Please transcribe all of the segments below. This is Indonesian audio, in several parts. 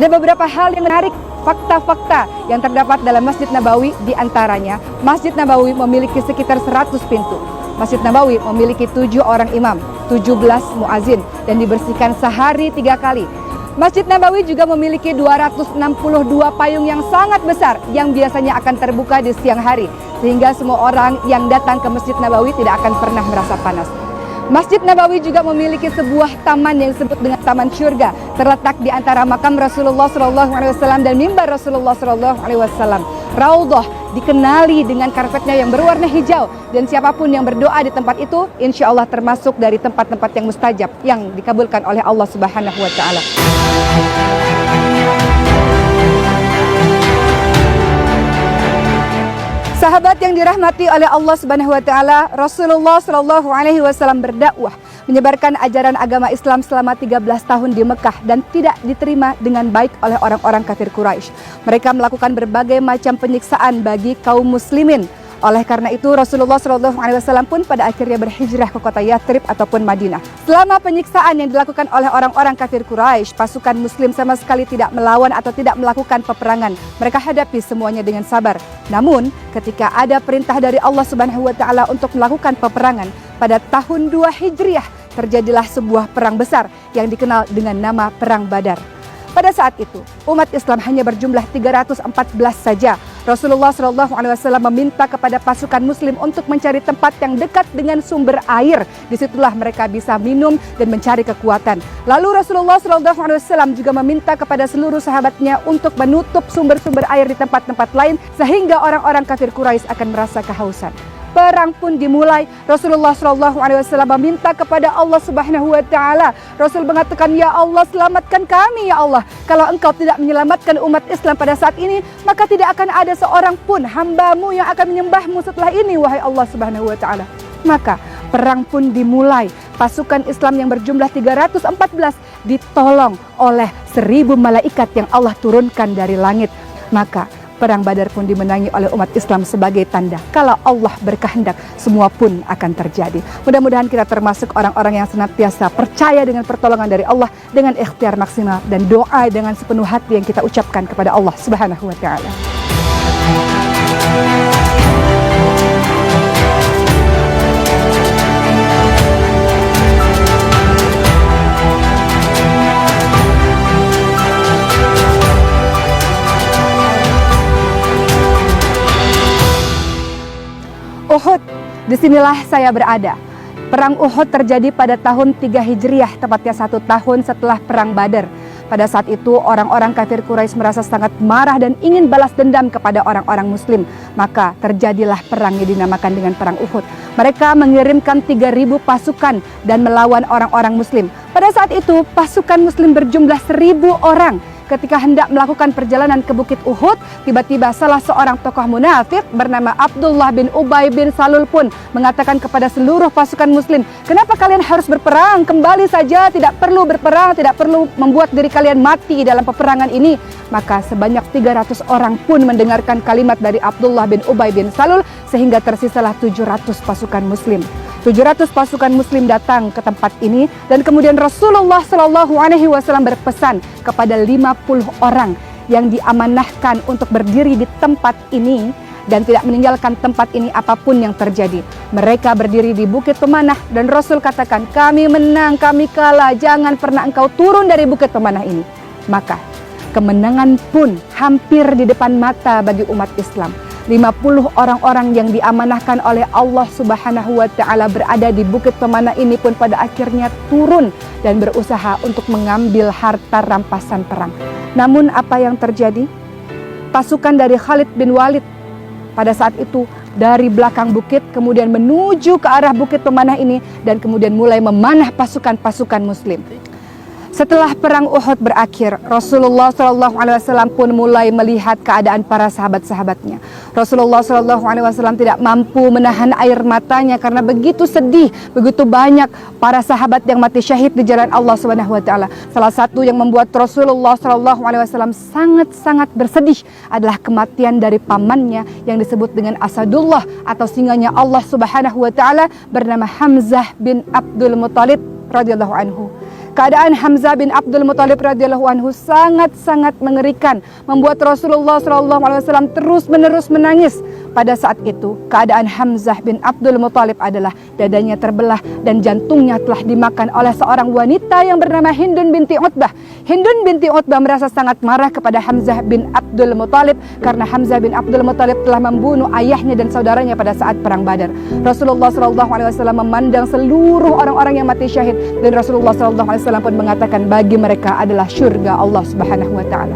Ada beberapa hal yang menarik, fakta-fakta yang terdapat dalam Masjid Nabawi. Di antaranya, Masjid Nabawi memiliki sekitar 100 pintu. Masjid Nabawi memiliki 7 orang imam, 17 muazin, dan dibersihkan sehari 3 kali. Masjid Nabawi juga memiliki 262 payung yang sangat besar yang biasanya akan terbuka di siang hari, sehingga semua orang yang datang ke Masjid Nabawi tidak akan pernah merasa panas. Masjid Nabawi juga memiliki sebuah taman yang disebut dengan Taman Syurga, terletak di antara makam Rasulullah SAW dan mimbar Rasulullah SAW. Raudhah dikenali dengan karpetnya yang berwarna hijau, dan siapapun yang berdoa di tempat itu, insya Allah termasuk dari tempat-tempat yang mustajab yang dikabulkan oleh Allah Subhanahu wa Ta'ala. Sahabat yang dirahmati oleh Allah Subhanahu wa Ta'ala, Rasulullah Shallallahu Alaihi Wasallam berdakwah menyebarkan ajaran agama Islam selama 13 tahun di Mekah dan tidak diterima dengan baik oleh orang-orang kafir Quraisy. Mereka melakukan berbagai macam penyiksaan bagi kaum muslimin. Oleh karena itu, Rasulullah SAW pun pada akhirnya berhijrah ke kota Yathrib ataupun Madinah. Selama penyiksaan yang dilakukan oleh orang-orang kafir Quraisy, pasukan muslim sama sekali tidak melawan atau tidak melakukan peperangan. Mereka hadapi semuanya dengan sabar. Namun, ketika ada perintah dari Allah Subhanahu wa Ta'ala untuk melakukan peperangan, pada tahun 2 Hijriah terjadilah sebuah perang besar yang dikenal dengan nama Perang Badar. Pada saat itu, umat Islam hanya berjumlah 314 saja. Rasulullah SAW meminta kepada pasukan muslim untuk mencari tempat yang dekat dengan sumber air. Disitulah mereka bisa minum dan mencari kekuatan. Lalu Rasulullah SAW juga meminta kepada seluruh sahabatnya untuk menutup sumber-sumber air di tempat-tempat lain, sehingga orang-orang kafir Quraisy akan merasa kehausan. Perang pun dimulai. Rasulullah SAW meminta kepada Allah Subhanahu wa Ta'ala. Rasul mengatakan, "Ya Allah, selamatkan kami ya Allah. Kalau Engkau tidak menyelamatkan umat Islam pada saat ini, maka tidak akan ada seorang pun hamba-Mu yang akan menyembah-Mu setelah ini, wahai Allah Subhanahu wa Ta'ala." Maka perang pun dimulai. Pasukan Islam yang berjumlah 314 ditolong oleh 1000 malaikat yang Allah turunkan dari langit. Maka Perang Badar pun dimenangi oleh umat Islam sebagai tanda kalau Allah berkehendak, semua pun akan terjadi. Mudah-mudahan kita termasuk orang-orang yang senantiasa percaya dengan pertolongan dari Allah, dengan ikhtiar maksimal dan doa dengan sepenuh hati yang kita ucapkan kepada Allah Subhanahu wa Ta'ala. Uhud, disinilah saya berada. Perang Uhud terjadi pada tahun 3 Hijriah, tepatnya 1 tahun setelah Perang Badar. Pada saat itu orang-orang kafir Quraisy merasa sangat marah dan ingin balas dendam kepada orang-orang muslim. Maka terjadilah perang yang dinamakan dengan Perang Uhud. Mereka mengirimkan 3.000 pasukan dan melawan orang-orang muslim. Pada saat itu pasukan muslim berjumlah 1.000 orang. Ketika hendak melakukan perjalanan ke Bukit Uhud, tiba-tiba salah seorang tokoh munafik bernama Abdullah bin Ubay bin Salul pun mengatakan kepada seluruh pasukan muslim, "Kenapa kalian harus berperang? Kembali saja, tidak perlu berperang, tidak perlu membuat diri kalian mati dalam peperangan ini." Maka sebanyak 300 orang pun mendengarkan kalimat dari Abdullah bin Ubay bin Salul, sehingga tersisalah 700 pasukan muslim. 700 pasukan muslim datang ke tempat ini, dan kemudian Rasulullah SAW berpesan kepada 50 orang yang diamanahkan untuk berdiri di tempat ini dan tidak meninggalkan tempat ini apapun yang terjadi. Mereka berdiri di Bukit Pemanah dan Rasul katakan, "Kami menang, kami kalah, jangan pernah engkau turun dari Bukit Pemanah ini." Maka kemenangan pun hampir di depan mata bagi umat Islam. 50 orang-orang yang diamanahkan oleh Allah Subhanahu wa Ta'ala berada di Bukit Pemanah ini pun pada akhirnya turun dan berusaha untuk mengambil harta rampasan perang. Namun apa yang terjadi? Pasukan dari Khalid bin Walid pada saat itu dari belakang bukit kemudian menuju ke arah Bukit Pemanah ini dan kemudian mulai memanah pasukan-pasukan muslim. Setelah perang Uhud berakhir, Rasulullah SAW pun mulai melihat keadaan para sahabat-sahabatnya. Rasulullah SAW tidak mampu menahan air matanya karena begitu sedih, begitu banyak para sahabat yang mati syahid di jalan Allah SWT. Salah satu yang membuat Rasulullah SAW sangat-sangat bersedih adalah kematian dari pamannya yang disebut dengan Asadullah atau singanya Allah SWT bernama Hamzah bin Abdul Muttalib radhiyallahu anhu. Keadaan Hamzah bin Abdul Muthalib radhiyallahu anhu sangat-sangat mengerikan, membuat Rasulullah SAW terus-menerus menangis. Pada saat itu, keadaan Hamzah bin Abdul Muthalib adalah dadanya terbelah dan jantungnya telah dimakan oleh seorang wanita yang bernama Hindun binti Utbah. Hindun binti Utbah merasa sangat marah kepada Hamzah bin Abdul Muthalib karena Hamzah bin Abdul Muthalib telah membunuh ayahnya dan saudaranya pada saat perang Badar. Rasulullah SAW memandang seluruh orang-orang yang mati syahid dan Rasulullah SAW pun mengatakan bagi mereka adalah syurga Allah Subhanahu wa taala.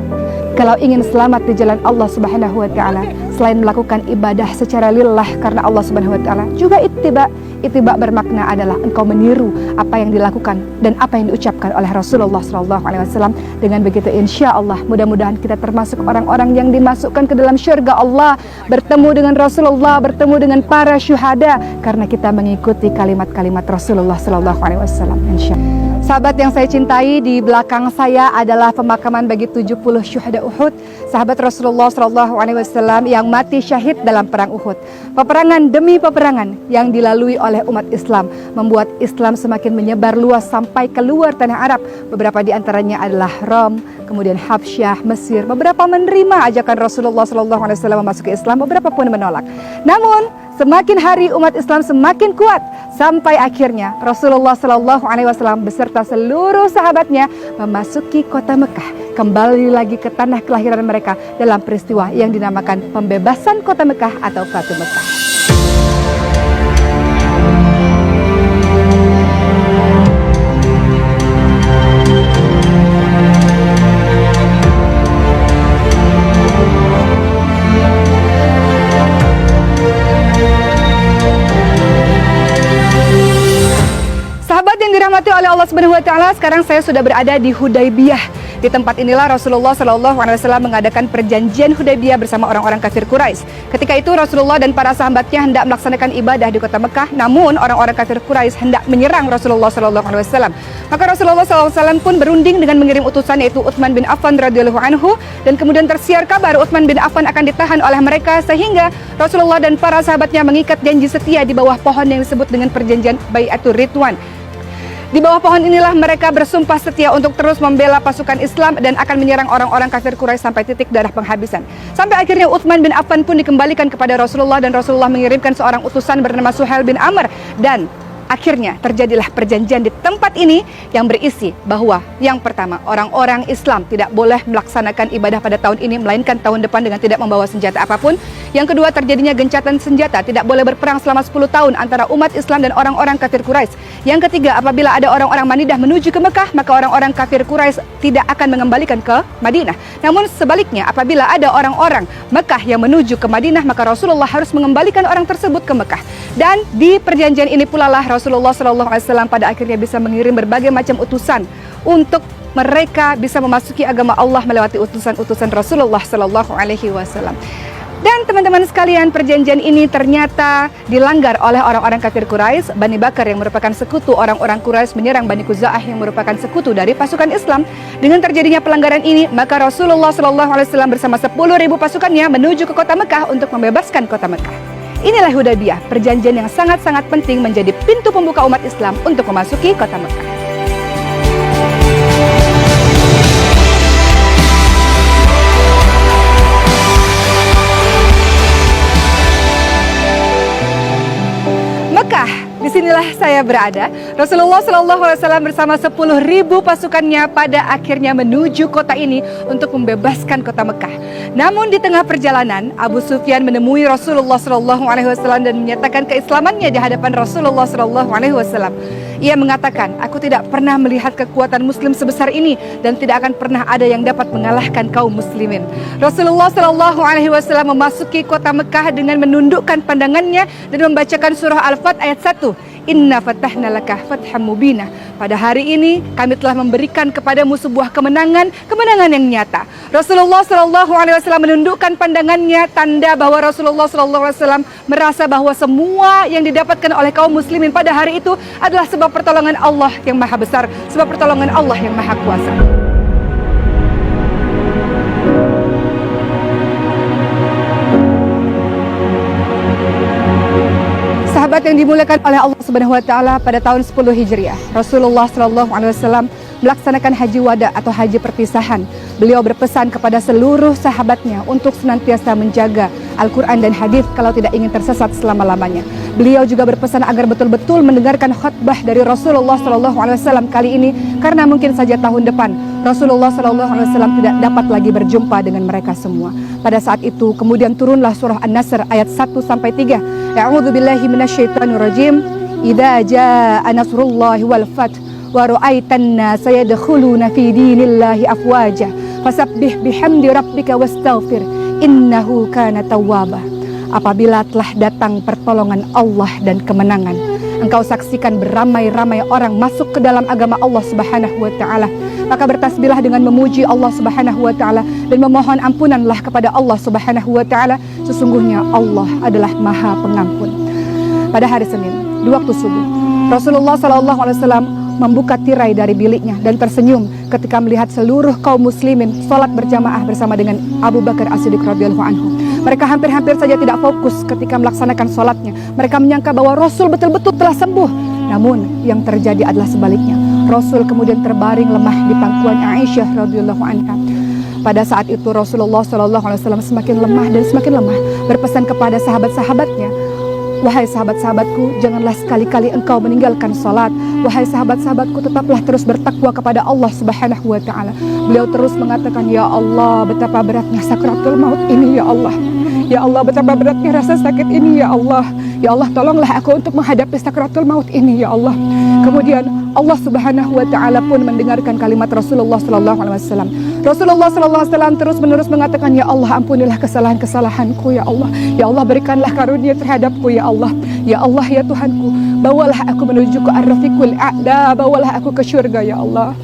Kalau ingin selamat di jalan Allah Subhanahu wa taala, selain melakukan ibadah secara lillah karena Allah Subhanahu wa taala, juga ittiba. Ittiba bermakna adalah engkau meniru apa yang dilakukan dan apa yang diucapkan oleh Rasulullah SAW. Dengan begitu insya Allah mudah-mudahan kita termasuk orang-orang yang dimasukkan ke dalam syurga Allah, bertemu dengan Rasulullah, bertemu dengan para syuhada karena kita mengikuti kalimat-kalimat Rasulullah SAW. Insya Allah. Sahabat yang saya cintai, di belakang saya adalah pemakaman bagi 70 syuhada Uhud, sahabat Rasulullah SAW yang mati syahid dalam perang Uhud. Peperangan demi peperangan yang dilalui oleh umat Islam membuat Islam semakin menyebar luas sampai keluar tanah Arab. Beberapa di antaranya adalah Rom, kemudian Habsyah, Mesir. Beberapa menerima ajakan Rasulullah SAW memasuki Islam, beberapa pun menolak. Namun semakin hari umat Islam semakin kuat sampai akhirnya Rasulullah SAW beserta seluruh sahabatnya memasuki kota Mekah, kembali lagi ke tanah kelahiran mereka dalam peristiwa yang dinamakan pembebasan kota Mekah atau Fatu Mekah. Sahabat yang dirahmati oleh Allah Subhanahu wa taala, sekarang saya sudah berada di Hudaybiyah. Di tempat inilah Rasulullah SAW mengadakan perjanjian Hudaybiyah bersama orang-orang kafir Quraisy. Ketika itu Rasulullah dan para sahabatnya hendak melaksanakan ibadah di kota Mekah, namun orang-orang kafir Quraisy hendak menyerang Rasulullah SAW. Maka Rasulullah SAW pun berunding dengan mengirim utusan, yaitu Utsman bin Affan radhiyallahu anhu, dan kemudian tersiar kabar Utsman bin Affan akan ditahan oleh mereka, sehingga Rasulullah dan para sahabatnya mengikat janji setia di bawah pohon yang disebut dengan perjanjian Bai'atur Ridwan. Di bawah pohon inilah mereka bersumpah setia untuk terus membela pasukan Islam dan akan menyerang orang-orang kafir Quraisy sampai titik darah penghabisan. Sampai akhirnya Utsman bin Affan pun dikembalikan kepada Rasulullah dan Rasulullah mengirimkan seorang utusan bernama Suhail bin Amr, dan akhirnya terjadilah perjanjian di tempat ini yang berisi bahwa yang pertama, orang-orang Islam tidak boleh melaksanakan ibadah pada tahun ini melainkan tahun depan dengan tidak membawa senjata apapun. Yang kedua, terjadinya gencatan senjata, tidak boleh berperang selama 10 tahun antara umat Islam dan orang-orang kafir Quraisy. Yang ketiga, apabila ada orang-orang Madinah menuju ke Mekah, maka orang-orang kafir Quraisy tidak akan mengembalikan ke Madinah. Namun sebaliknya, apabila ada orang-orang Mekah yang menuju ke Madinah, maka Rasulullah harus mengembalikan orang tersebut ke Mekah. Dan di perjanjian ini pula lah Rasulullah SAW pada akhirnya bisa mengirim berbagai macam utusan untuk mereka bisa memasuki agama Allah melewati utusan-utusan Rasulullah SAW. Dan teman-teman sekalian, perjanjian ini ternyata dilanggar oleh orang-orang kafir Quraisy. Bani Bakar yang merupakan sekutu orang-orang Quraisy menyerang Bani Khuza'ah yang merupakan sekutu dari pasukan Islam. Dengan terjadinya pelanggaran ini, maka Rasulullah SAW bersama 10.000 pasukannya menuju ke kota Mekah untuk membebaskan kota Mekah. Inilah Hudaybiyah, perjanjian yang sangat-sangat penting menjadi pintu pembuka umat Islam untuk memasuki kota Mekah. Mekah, disinilah saya berada. Rasulullah SAW bersama 10.000 pasukannya pada akhirnya menuju kota ini untuk membebaskan kota Mekah. Namun di tengah perjalanan, Abu Sufyan menemui Rasulullah SAW dan menyatakan keislamannya di hadapan Rasulullah SAW. Ia mengatakan, aku tidak pernah melihat kekuatan Muslim sebesar ini dan tidak akan pernah ada yang dapat mengalahkan kaum Muslimin. Rasulullah SAW memasuki kota Mekah dengan menundukkan pandangannya dan membacakan surah Al-Fat ayat 1. Inna fatahna laka fatham mubina. Pada hari ini kami telah memberikan kepadamu sebuah kemenangan yang nyata. Rasulullah SAW menundukkan pandangannya, tanda bahwa Rasulullah SAW merasa bahwa semua yang didapatkan oleh kaum muslimin pada hari itu adalah sebab pertolongan Allah yang maha besar, sebab pertolongan Allah yang maha kuasa. Sahabat yang dimuliakan oleh Allah Subhanahu wa taala, pada tahun 10 Hijriah, Rasulullah SAW melaksanakan haji wada atau haji perpisahan, beliau berpesan kepada seluruh sahabatnya untuk senantiasa menjaga Al-Quran dan hadis kalau tidak ingin tersesat selama-lamanya. Beliau juga berpesan agar betul-betul mendengarkan khutbah dari Rasulullah SAW kali ini, karena mungkin saja tahun depan Rasulullah SAW tidak dapat lagi berjumpa dengan mereka semua. Pada saat itu kemudian turunlah surah An-Nasr ayat 1-3. A'udzubillahi minasyaitonirrajim. Idza jaa nasrullahi wal fath wa ra'aitan nasa yadkhuluna fi dinillahi afwaja fasabbih bihamdi rabbika wastaghfir innahu kana tawwaba. Apabila telah datang pertolongan Allah dan kemenangan, engkau saksikan beramai-ramai orang masuk ke dalam agama Allah Subhanahu wa taala, maka bertasbihlah dengan memuji Allah Subhanahu wa taala dan memohon ampunanlah kepada Allah Subhanahu wa taala. Sesungguhnya Allah adalah Maha Pengampun. Pada hari Senin, di waktu subuh, Rasulullah SAW membuka tirai dari biliknya dan tersenyum ketika melihat seluruh kaum muslimin salat berjamaah bersama dengan Abu Bakar As-Siddiq radhiyallahu anhu. Mereka hampir-hampir saja tidak fokus ketika melaksanakan salatnya. Mereka menyangka bahwa Rasul betul-betul telah sembuh. Namun yang terjadi adalah sebaliknya. Rasul kemudian terbaring lemah di pangkuan Aisyah radhiyallahu anha. Pada saat itu Rasulullah SAW semakin lemah dan semakin lemah, berpesan kepada sahabat-sahabatnya, wahai sahabat-sahabatku, janganlah sekali-kali engkau meninggalkan salat. Wahai sahabat-sahabatku, tetaplah terus bertakwa kepada Allah Subhanahu wa taala. Beliau terus mengatakan, ya Allah, betapa beratnya sakratul maut ini ya Allah. Ya Allah, betapa beratnya rasa sakit ini ya Allah. Ya Allah, tolonglah aku untuk menghadapi sakratul maut ini ya Allah. Kemudian Allah Subhanahu wa taala pun mendengarkan kalimat Rasulullah sallallahu alaihi wasallam. Rasulullah sallallahu alaihi wasallam terus-menerus mengatakan, ya Allah, ampunilah kesalahan-kesalahanku ya Allah. Ya Allah, berikanlah karunia terhadapku ya Allah. Ya Allah, ya Tuhanku, bawalah aku menuju ke ar-rafiqul a'la, bawalah aku ke syurga ya Allah.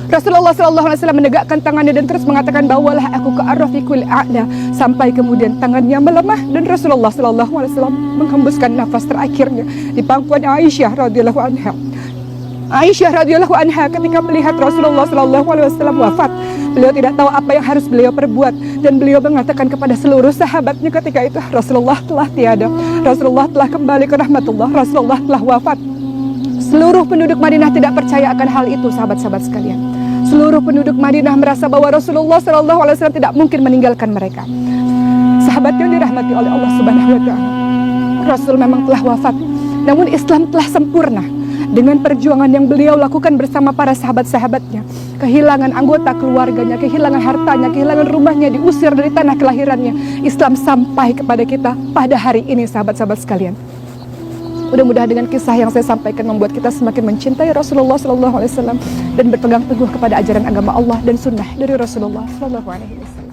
Rasulullah SAW menegakkan tangannya dan terus mengatakan, bawalah aku ke ar-rafiqul a'la, sampai kemudian tangannya melemah dan Rasulullah SAW menghembuskan nafas terakhirnya di pangkuan Aisyah radhiyallahu anha. Aisyah radhiyallahu anha ketika melihat Rasulullah SAW wafat, beliau tidak tahu apa yang harus beliau perbuat dan beliau mengatakan kepada seluruh sahabatnya ketika itu, Rasulullah telah tiada, Rasulullah telah kembali ke rahmatullah, Rasulullah telah wafat. Seluruh penduduk Madinah tidak percaya akan hal itu, sahabat-sahabat sekalian. Seluruh penduduk Madinah merasa bahwa Rasulullah SAW tidak mungkin meninggalkan mereka. Sahabat yang dirahmati oleh Allah Subhanahu wa taala, Rasul memang telah wafat, namun Islam telah sempurna dengan perjuangan yang beliau lakukan bersama para sahabat-sahabatnya. Kehilangan anggota keluarganya, kehilangan hartanya, kehilangan rumahnya, diusir dari tanah kelahirannya. Islam sampai kepada kita pada hari ini, sahabat-sahabat sekalian. Mudah-mudahan dengan kisah yang saya sampaikan membuat kita semakin mencintai Rasulullah SAW dan berpegang teguh kepada ajaran agama Allah dan sunnah dari Rasulullah SAW.